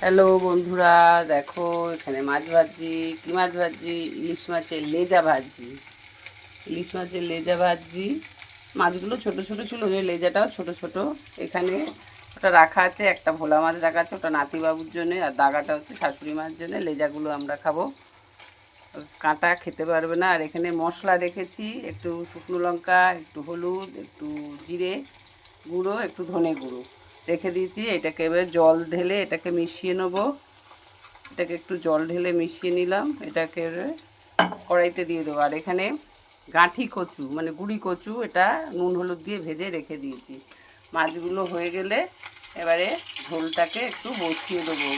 Hello বন্ধুরা, দেখো এখানে মাছ ভাজি। কি মাছ ভাজি? ইলিশ মাছের লেজা ভাজি। ইলিশ মাছের লেজা ভাজি। মাছগুলো ছোট ছোট ছিল, ওই লেজাটাও ছোট ছোট। এখানে ওটা রাখা আছে, একটা ভোলা মাছ রাখা আছে, ওটা নাতিবাবুর জন্য, আর দাগাটা হচ্ছে শাশুড়ি মাছ জন্য। লেজাগুলো আমরা খাবো, কাঁটা খেতে পারবে না। আর এখানে মশলা রেখেছি, একটু শুকনো লঙ্কা, একটু হলুদ, একটু জিরে গুঁড়ো, একটু ধনে গুঁড়ো রেখে দিয়েছি। এটাকে এবার জল ঢেলে এটাকে মিশিয়ে নেবো। এটাকে একটু জল ঢেলে মিশিয়ে নিলাম, এটাকে কড়াইতে দিয়ে দেবো। আর এখানে গাঁঠি কচু মানে গুঁড়ি কচু, এটা নুন হলুদ দিয়ে ভেজে রেখে দিয়েছি। মাছগুলো হয়ে গেলে এবারে ঝোলটাকে একটু বসিয়ে দেবো।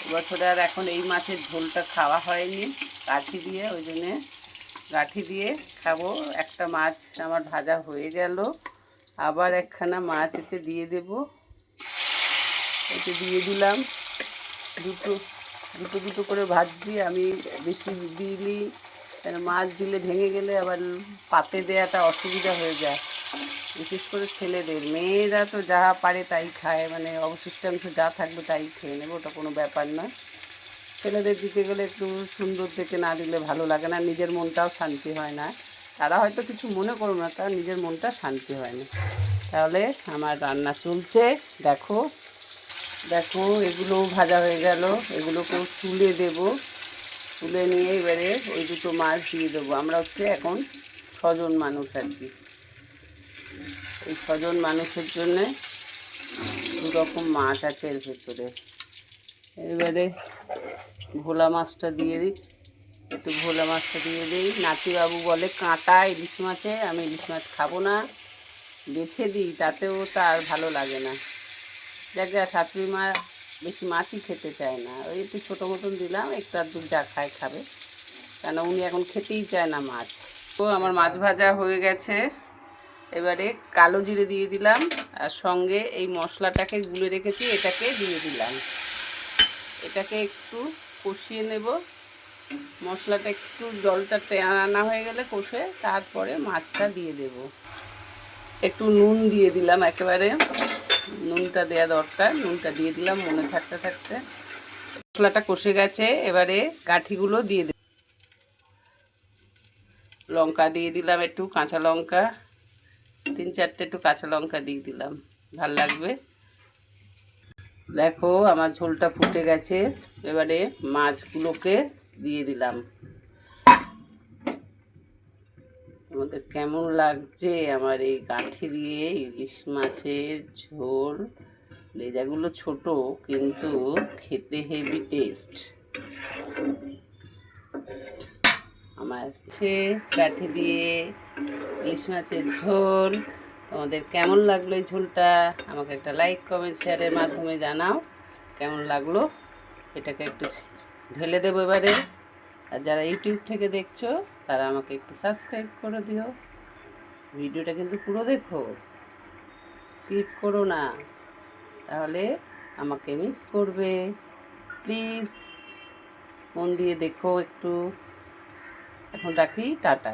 এবছরে আর এখন এই মাছের ঝোলটা খাওয়া হয়নি গাঁঠি দিয়ে, ওই জন্যে গাঁঠি দিয়ে খাবো। একটা মাছ আমার ভাজা হয়ে গেল, আবার একখানা মাছ এতে দিয়ে দেবো। এতে দিয়ে দিলাম, দুটো দুটো দুটো করে ভাজছি আমি। বেশি দিইনি, কেন মাছ দিলে ভেঙে গেলে আবার পাতে দেওয়াটা অসুবিধা হয়ে যায়, বিশেষ করে ছেলেদের। মেয়েরা তো যা পারে তাই খায়, মানে অবশিষ্টাংশ যা থাকবে তাই খেয়ে নেবে, ওটা কোনো ব্যাপার নয়। ছেলেদের দিতে গেলে একটু সুন্দর দেখে না দিলে ভালো লাগে না, নিজের মনটাও শান্তি হয় না। তারা হয়তো কিছু মনে করবে না, তার নিজের মনটা শান্তি হয় না। তাহলে আমার রান্না চলছে, দেখো দেখো এগুলোও ভাজা হয়ে গেল। এগুলোকেও তুলে দেব, তুলে নিয়ে এবারে ওই দুটো মাছ দিয়ে দেবো। আমরা হচ্ছে এখন 6জন মানুষ আছি। এই 6জন মানুষের জন্যে দু রকম মাছ আছে এর ভেতরে। এবারে ভোলা মাছটা দিয়ে দিই, একটু ভোলা মাছটা দিয়ে দিই। নাতিবাবু বলে কাঁটা ইলিশ মাছে, আমি ইলিশ মাছ খাবো না, বেছে দিই, তাতেও তার ভালো লাগে না। যাকে শাশুড়ি মা বেশি মাছই খেতে চায় না, ওই একটু ছোটো মতন দিলাম, একটু আর দু যা খায় খাবে, কেন উনি এখন খেতেই চায় না মাছ। তো আমার মাছ ভাজা হয়ে গেছে, এবারে কালো জিরে দিয়ে দিলাম, আর সঙ্গে এই মশলাটাকে গুলে রেখেছি এটাকে দিয়ে দিলাম। এটাকে একটু কষিয়ে নেব, মশলাটা একটু জলটা টানা হয়ে গেলে কষে তারপরে মাছটা দিয়ে দেব। একটু নুন দিয়ে দিলাম, একেবারে নুনটা দেওয়া দরকার, নুনটা দিয়ে দিলাম মনে থাকতে থাকতে। মশলাটা কষে গেছে, এবারে গাঁঠিগুলো দিয়ে দিলাম। লঙ্কা দিয়ে দিলাম, একটু কাঁচা লঙ্কা, 3-4টে একটু কাঁচা লঙ্কা দিয়ে দিলাম, ভাল লাগবে। দেখো আমার ঝোলটা ফুটে গেছে, এবারে মাছগুলোকে দিয়ে দিলাম। আমাদের কেমন লাগছে আমার এই গাঁঠি দিয়ে ইলিশ মাছের ঝোল। লেজাগুলো ছোট কিন্তু খেতে হেভি টেস্ট। আমার গাঁঠি দিয়ে ইলিশ মাছের ঝোল। তোমাদের কেমন লাগলো এই ঝোলটা? আমাকে একটা লাইক কমেন্ট শেয়ারের মাধ্যমে জানাও কেমন লাগলো। এটাকে একটু ঢেলে দেবো এবারে। আর যারা ইউটিউব থেকে দেখছো তারা আমাকে একটু সাবস্ক্রাইব করে দিও। ভিডিওটা কিন্তু পুরো দেখো, স্কিপ করো না, তাহলে আমাকে মিস করবে। প্লিজ মন দিয়ে দেখো একটু। এখন রাখি, টাটা।